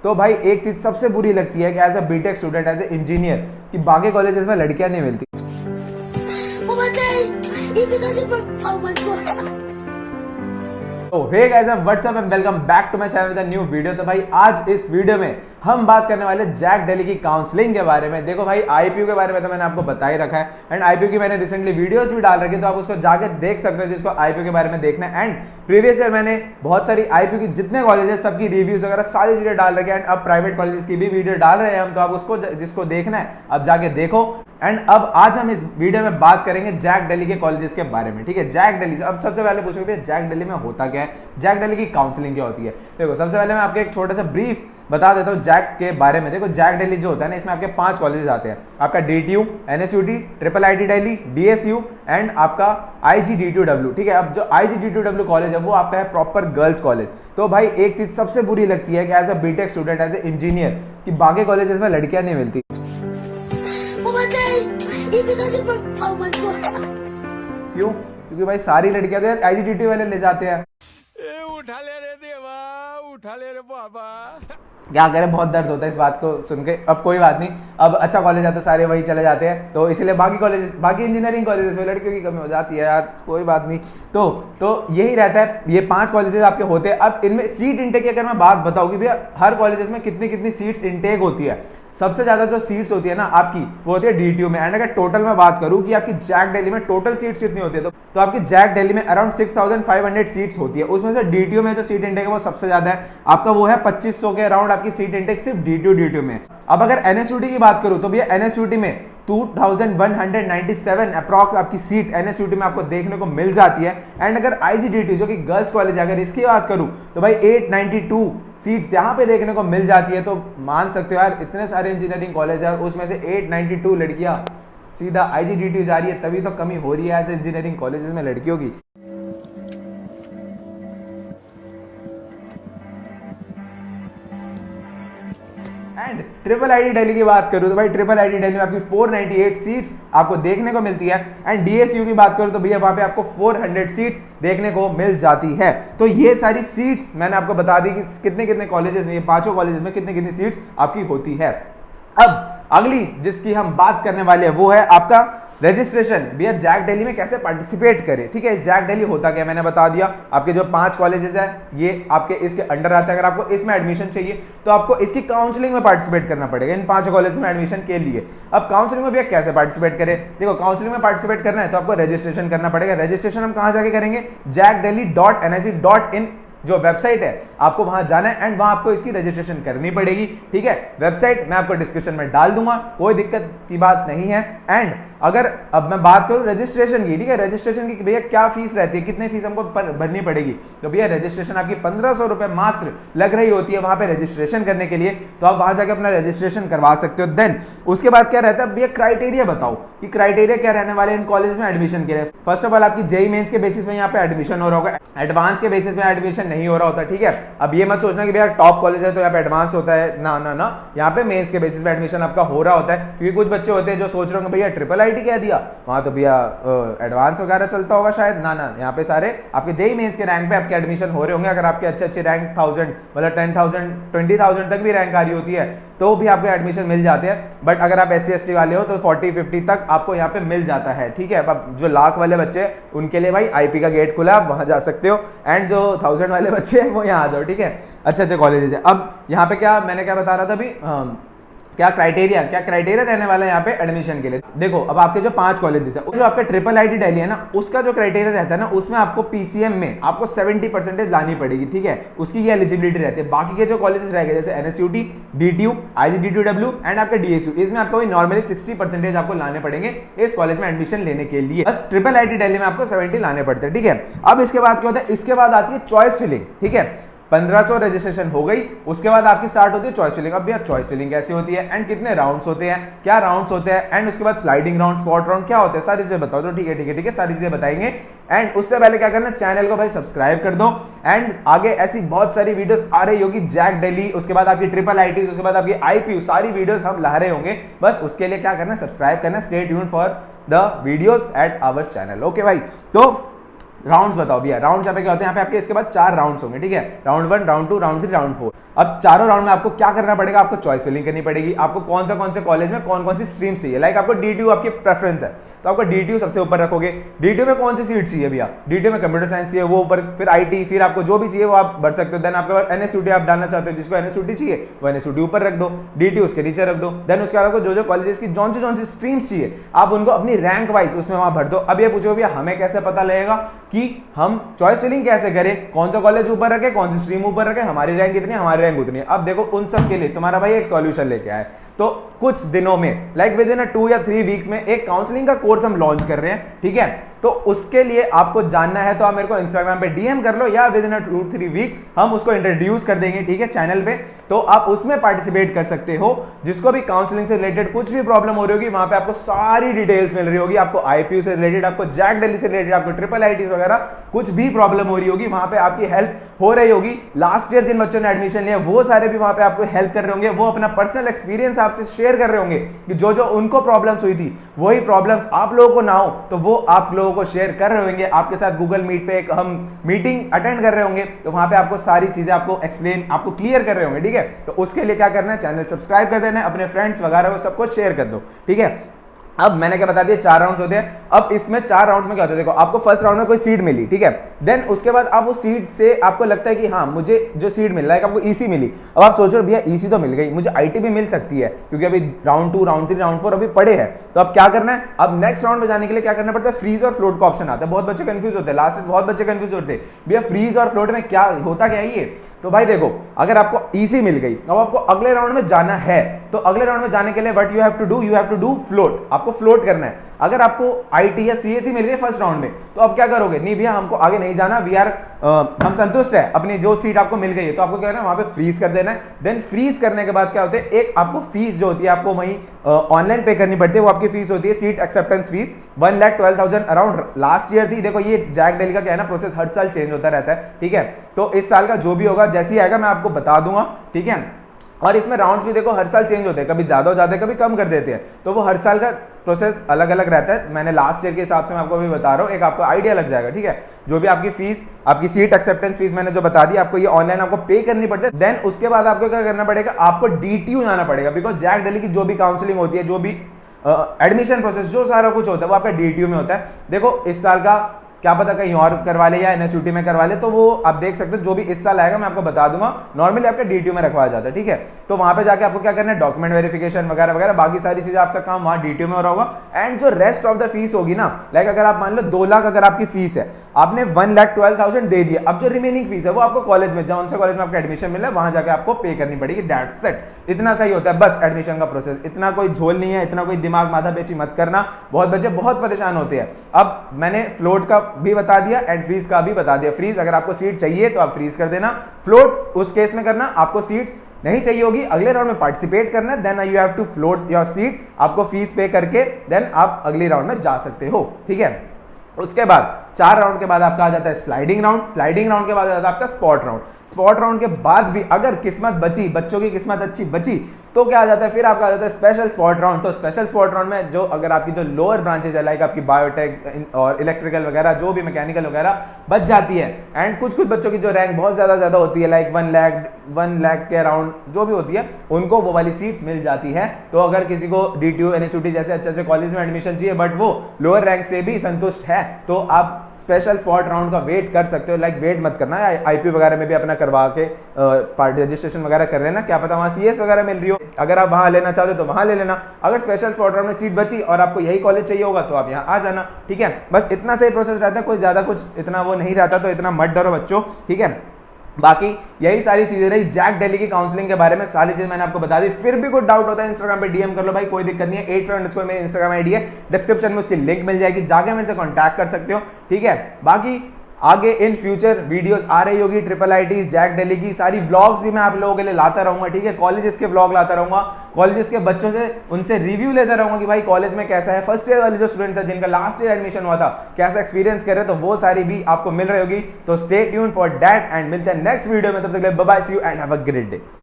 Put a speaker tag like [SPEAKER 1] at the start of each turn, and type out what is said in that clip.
[SPEAKER 1] तो भाई एक चीज सबसे बुरी लगती है कि as a BTech student, as a engineer, कि बाकी कॉलेजेस में लड़कियां नहीं मिलती। तो hey guys, what's up and welcome back to my channel with a new video. तो भाई आज इस वीडियो में हम बात करने वाले जैक दिल्ली की काउंसलिंग के बारे में। देखो भाई, आईपीयू के बारे में तो मैंने आपको बता ही रखा है एंड आईपीयू की मैंने रिसेंटली वीडियोस भी डाल रखी है, तो आप उसको जाके देख सकते हो जिसको आईपीयू के बारे में देखना है। एंड प्रीवियस ईयर मैंने बहुत सारी आईपीयू की जितने कॉलेजेस सबकी रिव्यूज वगैरह सारी चीजें डाल रखी है एंड अब प्राइवेट कॉलेजेस की भी वीडियो डाल रहे हैं हम, तो आप उसको जिसको देखना है अब जाके देखो। एंड अब आज हम इस वीडियो में बात करेंगे जैक दिल्ली के कॉलेजेस के बारे में, ठीक है। जैक दिल्ली, अब सबसे पहले पूछोगे जैक दिल्ली में होता क्या है, जैक दिल्ली की काउंसलिंग क्या होती है। देखो सबसे पहले मैं आपको एक छोटा सा ब्रीफ बता देता हूँ जैक के बारे में। देखो जैक दिल्ली जो होता है ना, इसमें आपके 5 कॉलेजेस आते हैं। आपका DTU, NSUT, triple IT Delhi, DSU and आपका IGDTUW, ठीक है। अब जो IGDTUW कॉलेज है वो आपका है प्रॉपर गर्ल्स कॉलेज। तो भाई एक चीज सबसे बुरी लगती है कि as a BTech student, as a engineer, कि बाकी कॉलेजेस में लड़कियां नहीं मिलती। क्यों? क्योंकि भाई सारी लड़कियां तो IGDTU वाले ले जाते हैं।
[SPEAKER 2] उठा ले रे देवा, उठा ले रे बाबा।
[SPEAKER 1] क्या करें, बहुत दर्द होता है इस बात को सुन के। अब कोई बात नहीं, अब अच्छा कॉलेज है तो सारे वही चले जाते हैं, तो इसलिए बाकी कॉलेजेस, बाकी इंजीनियरिंग कॉलेजेस में लड़कियों की कमी हो जाती है यार, कोई बात नहीं। तो यही रहता है, ये 5 कॉलेजेस आपके होते हैं। अब इनमें सीट इंटेक की अगर मैं बात बताऊं कि भैया हर कॉलेजेस में कितनी कितनी सीट्स इंटेक होती है, सबसे ज्यादा जो सीट्स होती है ना आपकी, वो होती है DTU में। एंड अगर टोटल में बात करूं कि आपकी जैक दिल्ली में टोटल सीट्स कितनी होती है, तो आपकी जैक दिल्ली में अराउंड 6500 सीट्स होती है। उसमें से DTU में जो सीट इंटेक है वो सबसे ज्यादा है, आपका वो है 2500 के अराउंड आपकी सीट इंटेक सिर्फ DTU में। अब अगर NSUT की बात करूं तो भैया NSUT में 2197 अप्रॉक्स आपकी सीट NSUT में आपको देखने को मिल जाती है। एंड अगर IGDTU जो कि गर्ल्स कॉलेज है, अगर इसकी बात करूं तो भाई 892 सीट्स यहां पे देखने को मिल जाती है। तो मान सकते हो यार, इतने सारे इंजीनियरिंग कॉलेज है और उसमें से 892 लड़कियां सीधा IGDTU जा रही है, तभी तो कमी हो रही है ऐसे इंजीनियरिंग कॉलेजेस में लड़कियों की। एंड ट्रिपल आईटी दिल्ली की बात करूं तो भाई ट्रिपल आईटी दिल्ली में आपकी 498 सीट्स आपको देखने को मिलती है। एंड DSU की बात करूं तो भैया वहां पे आपको 400 सीट्स देखने को मिल जाती है। तो ये सारी सीट्स मैंने आपको बता दी कि कितने कितने कॉलेजेस में, ये 5 कॉलेजेस में कितनी कितनी सीट्स आपकी होती है। अब अगली जिसकी हम बात करने वाले हैं वो है आपका रजिस्ट्रेशन। भैया जैक दिल्ली में कैसे पार्टिसिपेट करें, ठीक है। इस जैक दिल्ली होता क्या मैंने बता दिया। आपके जो 5 कॉलेजेस है ये आपके इसके अंडर आते हैं। अगर आपको इसमें एडमिशन चाहिए तो आपको इसकी काउंसलिंग में पार्टिसिपेट करना पड़ेगा, इन 5 कॉलेज में एडमिशन के लिए। अब काउंसलिंग में भैया कैसे पार्टिसिपेट करें, देखो काउंसलिंग में पार्टिसिपेट करना है तो आपको रजिस्ट्रेशन करना पड़ेगा। रजिस्ट्रेशन हम कहां जाके करेंगे, jackdelhi.nic.in जो वेबसाइट है आपको वहां जाना है एंड वहां आपको इसकी रजिस्ट्रेशन करनी पड़ेगी, ठीक है। वेबसाइट मैं आपको डिस्क्रिप्शन में डाल दूंगा, कोई दिक्कत की बात नहीं है। एंड अगर अब मैं बात करूं रजिस्ट्रेशन की, ठीक है, रजिस्ट्रेशन की भैया क्या फीस रहती है, कितने फीस हमको भरनी पड़ेगी, तो भैया रजिस्ट्रेशन आपकी 1500 रुपए मात्र लग रही होती है वहां पे रजिस्ट्रेशन करने के लिए। तो आप वहां जाकर अपना रजिस्ट्रेशन करवा सकते हो। देन उसके बाद क्या रहता है भैया, क्राइटेरिया बताओ कि क्राइटेरिया क्या रहने वाले इन कॉलेज में एडमिशन के लिए। फर्स्ट ऑफ ऑल आपकी जेईई मेंस के बेसिस पे यहाँ पे एडमिशन हो रहा होगा, एडवांस के बेसिस पे एडमिशन नहीं हो रहा होता, ठीक है। अब ये मत सोचना कि भैया टॉप कॉलेज है तो यहाँ पे एडवांस होता है, ना ना ना, यहाँ पे मेंस के बेसिस पे एडमिशन आपका हो रहा होता है। क्योंकि कुछ बच्चे होते हैं जो सोच रहे होंगे भैया ट्रिपल आईटी कह दिया वहां तो भैया एडवांस वगैरह चलता होगा शायद, ना ना, यहाँ पे सारे आपके जेईई मेंस के रैंक पे आपके एडमिशन हो रहे होंगे। अगर आपके अच्छे अच्छे रैंक 1000 मतलब 10,000 20,000 तक भी रैंक आ रही होती है तो भी आपको एडमिशन मिल जाते हैं। बट अगर आप SC ST वाले हो तो 40-50 तक आपको यहाँ पे मिल जाता है, ठीक है। अब जो लाख वाले बच्चे हैं उनके लिए भाई IP का गेट खुला, आप वहां जा सकते हो। एंड जो 1000 वाले बच्चे हैं वो यहाँ आ जाओ, ठीक है। अच्छे अच्छे कॉलेजेस है। अब यहाँ पे क्या मैंने क्या बता रहा था अभी, क्या क्राइटेरिया रहने वाला है यहाँ पे एडमिशन के लिए। देखो अब आपके जो 5 कॉलेजेस है, जो आपका ट्रिपल आईटी दिल्ली है ना, उसका जो क्राइटेरिया रहता है ना, उसमें आपको PCM में आपको 70% लानी पड़ेगी, ठीक है। उसकी ये एलिजिबिलिटी रहती है। बाकी के जो कॉलेजेस रह गए जैसे NSUT, DTU, IGDTUW एंड आपका DSU, इसमें आपको नॉर्मली 60% आपको लाने पड़ेंगे इस कॉलेज में एडमिशन लेने के लिए। बस ट्रिपल आईटी दिल्ली में आपको 70 लाने पड़ते हैं, ठीक है। अब इसके बाद क्या होता है, इसके बाद आती है चॉइस फिलिंग, ठीक है। 1500 रजिस्ट्रेशन हो गई, उसके बाद आपकी स्टार्ट होती है चॉइस फिलिंग। अब भैया चॉइस फिलिंग कैसी होती है एंड कितने राउंड्स होते हैं, क्या राउंड्स होते हैं, एंड उसके बाद स्लाइडिंग राउंड, स्पॉट राउंड क्या होते हैं, सारी चीजें बताओ। तो ठीक है, सारी चीजें बताएंगे। एंड उससे पहले क्या करना, चैनल को भाई सब्सक्राइब कर दो। एंड आगे ऐसी बहुत सारी वीडियोस आ रही होगी, जैक दिल्ली, उसके बाद आपकी ट्रिपल आईटी, उसके बाद आपकी IPU, सारी वीडियोस हम ला रहे होंगे। बस उसके लिए क्या करना, सब्सक्राइब करना, stay tuned for the videos at our channel. Okay भाई, तो राउंड्स बताओ भैया, राउंड्स यहाँ पे क्या होते हैं, यहाँ पे आपके इसके बाद 4 राउंड्स होंगे, ठीक है, राउंड 1, राउंड 2, राउंड 3, राउंड 4। अब चारों राउंड में आपको क्या करना पड़ेगा, आपको चॉइस फिलिंग करनी पड़ेगी, आपको कौन से कॉलेज में कौन सी स्ट्रीम चाहिए, लाइक आपको DTU आपकी प्रेफरेंस है तो आपको DTU सबसे ऊपर रखोगे। DTU में कौन सी सीट चाहिए भैया, DTU में कंप्यूटर साइंस चाहिए वो ऊपर, फिर IT, फिर आपको जो भी चाहिए वो आप भर सकते हो। देन आपके पास NSUT आप डालना चाहते हो, जिसको NSUT चाहिए वो NSUT ऊपर रख दो, DTU उसके नीचे रख दो। देन उसके बाद आपको जो कॉलेजेस की जौन सी स्ट्रीम्स चाहिए आप उनको अपनी रैंक वाइज उसमें वहां भर दो। अब ये पूछो भैया हमें कैसे पता लगेगा कि हम चॉइस फिलिंग कैसे करें, कौन सा कॉलेज ऊपर रखे, कौन सी स्ट्रीम ऊपर रखे, हमारी रैंक कितनी है, हमारी रैंक उतनी है। अब देखो उन सब के लिए तुम्हारा भाई एक सॉल्यूशन लेके आए। तो कुछ दिनों में लाइक विद इन 2 या 3 वीक्स में एक काउंसलिंग का कोर्स हम लॉन्च कर रहे हैं, ठीक है। तो उसके लिए आपको जानना है तो आप मेरे को इंस्टाग्राम पे DM कर लो या विद इन 2-3 वीक हम उसको इंट्रोड्यूस कर देंगे, ठीक है, चैनल पे। तो आप उसमें पार्टिसिपेट कर सकते हो। जिसको भी काउंसलिंग से रिलेटेड कुछ भी प्रॉब्लम हो रही होगी वहां पे आपको सारी डिटेल्स मिल रही होगी, आपको IPU से रिलेटेड, आपको जैक दिल्ली से रिलेटेड, आपको IIIT वगैरह कुछ भी प्रॉब्लम हो रही होगी वहां पे आपकी हेल्प हो रही होगी। लास्ट ईयर जिन बच्चों ने एडमिशन लिया वो सारे भी वहां पे आपको हेल्प कर रहे होंगे, वो अपना पर्सनल एक्सपीरियंस आपसे शेयर कर रहे होंगे कि जो उनको प्रॉब्लम्स हुई थी वही प्रॉब्लम्स आप लोगों को ना हो तो वो आप लोगों को शेयर कर रहे होंगे। आपके साथ गूगल मीट पे एक हम मीटिंग अटेंड कर रहे होंगे तो वहां पे आपको सारी चीजें आपको एक्सप्लेन, आपको क्लियर कर रहे होंगे, ठीक है। तो उसके लिए क्या करना है, चैनल सब्सक्राइब कर देना है, अपने फ्रेंड्स वगैरह को सबको शेयर कर दो, ठीक है। अब मैंने क्या बता दिया, 4 राउंड्स होते हैं। अब इसमें 4 राउंड्स में क्या होता है, देखो आपको फर्स्ट राउंड में कोई सीट मिली, ठीक है, देन उसके बाद आप उस सीट से आपको लगता है कि हाँ मुझे जो सीट मिल रहा है, आपको EC मिली। अब आप सोचो भैया EC तो मिल गई, मुझे IT भी मिल सकती है क्योंकि अभी राउंड 2, राउंड 3, राउंड 4 अभी पड़े हैं। तो अब क्या करना है, अब नेक्स्ट राउंड में जाने के लिए क्या करना पड़ता है, फ्रीज और फ्लोट का ऑप्शन आता है। बहुत बच्चे कंफ्यूज होते हैं, लास्ट में बहुत बच्चे कंफ्यूज होते हैं भैया फ्रीज और फ्लोट में क्या होता, क्या है ये। तो भाई देखो अगर आपको EC मिल गई, अब आपको अगले राउंड में जाना है तो अगले राउंड में जाने के लिए what you have to do float, आपको फ्लोट करना है। अगर आपको IT या CSE मिल गई फर्स्ट राउंड में तो अब क्या करोगे, नहीं भैया हमको आगे नहीं जाना, हम संतुष्ट है अपनी जो सीट आपको मिल गई है, तो आपको क्या करना है, वहां पे फ्रीज कर देना है। देन फ्रीज करने के बाद क्या होता है, एक आपको फीस जो होती है आपको वहीं ऑनलाइन पे करनी पड़ती है, वो आपकी फीस होती है seat acceptance fees 1,12,000 around last year थी। देखो ये जैक दिल्ली का क्या है ना, प्रोसेस हर साल चेंज होता रहता है, ठीक है। तो इस साल का जो भी होगा जैसे ही आएगा मैं आपको बता दूंगा, ठीक है। और इसमें राउंड्स भी देखो हर साल चेंज होते हैं, कभी ज्यादा हो जाते हैं, कभी कम कर देते हैं, तो वो हर साल का प्रोसेस अलग अलग रहता है। मैंने लास्ट ईयर के हिसाब से मैं आपको अभी बता रहा हूँ, एक आपको आइडिया लग जाएगा, ठीक है। जो भी आपकी फीस, आपकी सीट एक्सेप्टेंस फीस मैंने जो बता दी, आपको ये ऑनलाइन आपको पे करनी पड़ती है। देन उसके बाद आपको क्या करना पड़ेगा, आपको DTU जाना पड़ेगा, बिकॉज जैक दिल्ली की जो भी काउंसलिंग होती है, जो भी एडमिशन प्रोसेस, जो सारा कुछ होता है वो आपका DTU में होता है। देखो इस साल का क्या पता कहीं और करवा ले या NSUT में करवा ले, तो वो आप देख सकते हो, जो भी इस साल आएगा मैं आपको बता दूंगा। नॉर्मली आपका DTU में रखवाया जाता है, ठीक है। तो वहां पे जाके आपको क्या करना है, डॉक्यूमेंट वेरिफिकेशन वगैरह वगैरह, बाकी सारी चीजें आपका काम वहां DTU में हो रहा होगा। एंड जो रेस्ट ऑफ द फीस होगी ना, लाइक अगर आप मान लो 2 लाख अगर आपकी फीस है, आपने 1,12,000 दे दिया, अब जो रिमेनिंग फीस है वो आपको कॉलेज में, जौन से कॉलेज में आपका एडमिशन मिला है वहां जाके आपको पे करनी पड़ेगी, दैट्स इट। इतना सही होता है बस एडमिशन का प्रोसेस, इतना कोई झोल नहीं है, इतना कोई दिमाग माथा पेची मत करना, बहुत बच्चे बहुत परेशान होते हैं। अब मैंने फ्लोट का भी बता दिया एंड फ्रीज का भी बता दिया। फ्रीज अगर आपको सीट चाहिए तो आप फ्रीज कर देना, फ्लोट उस केस में करना आपको सीट नहीं चाहिए होगी, अगले राउंड में पार्टिसिपेट करना है, then you have to float your seat, आपको फीस पे करके देन आप अगले राउंड में जा सकते हो, ठीक है। उसके बाद 4 राउंड के बाद आपका आ जाता है स्लाइडिंग राउंड, स्लाइडिंग राउंड के बाद आ जाता है आपका स्पॉट राउंड। स्पॉट राउंड के बाद भी अगर किस्मत बची, बच्चों की किस्मत अच्छी बची, तो क्या आ जाता है, फिर आपका आ जाता है स्पेशल स्पॉट राउंड। तो स्पेशल स्पॉट राउंड में जो अगर आपकी जो लोअर ब्रांचेस है, लाइक आपकी बायोटेक और इलेक्ट्रिकल वगैरह, जो भी मैकेनिकल वगैरह बच जाती है, एंड कुछ बच्चों की जो रैंक बहुत ज्यादा होती है, लाइक 1 लाख के अराउंड जो भी होती है, उनको वो वाली सीट्स मिल जाती है। तो अगर किसी को DTU NSUT जैसे अच्छे कॉलेज में एडमिशन चाहिए बट वो लोअर रैंक से भी संतुष्ट है, तो आप स्पेशल स्पॉट राउंड का वेट कर सकते हो। लाइक वेट मत करना है, IPU वगैरह में भी अपना करवा के रजिस्ट्रेशन वगैरह कर लेना, क्या पता वहां CS वगैरह मिल रही हो, अगर आप वहां लेना चाहते हो तो वहां ले लेना। अगर स्पेशल स्पॉट राउंड में सीट बची और आपको यही कॉलेज चाहिए होगा तो आप यहाँ आ जाना, ठीक है। बस इतना सही प्रोसेस रहता है, कोई ज्यादा कुछ इतना वो नहीं रहता, तो इतना मत डरो बच्चों, ठीक है। बाकी यही सारी चीजें रही जैक दिल्ली की काउंसलिंग के बारे में, सारी चीजें मैंने आपको बता दी। फिर भी कोई डाउट होता है इंस्टाग्राम पे DM कर लो भाई, कोई दिक्कत नहीं है। 85_ मेरी इंस्टाग्राम ID है, डिस्क्रिप्शन में उसकी लिंक मिल जाएगी, जाके मेरे से कॉन्टैक्ट कर सकते हो, ठीक है। बाकी आगे इन फ्यूचर वीडियोस आ रही होगी IIIT जैक दिल्ली की, सारी व्लॉग्स भी मैं आप लोगों के लिए लाता रहूंगा, ठीक है। कॉलेजेस के व्लॉग लाता रहूंगा, कॉलेजेस के बच्चों से उनसे रिव्यू लेता रहूंगा कि भाई कॉलेज में कैसा है, फर्स्ट ईयर वाले जो स्टूडेंट्स हैं जिनका लास्ट ईयर एडमिशन हुआ था कैसा एक्सपीरियंस कर रहे हैं, तो वो सारी भी आपको मिल रही होगी। तो stay tuned for that and मिलते हैं नेक्स्ट वीडियो में, तब तक bye bye, see you and have a great day.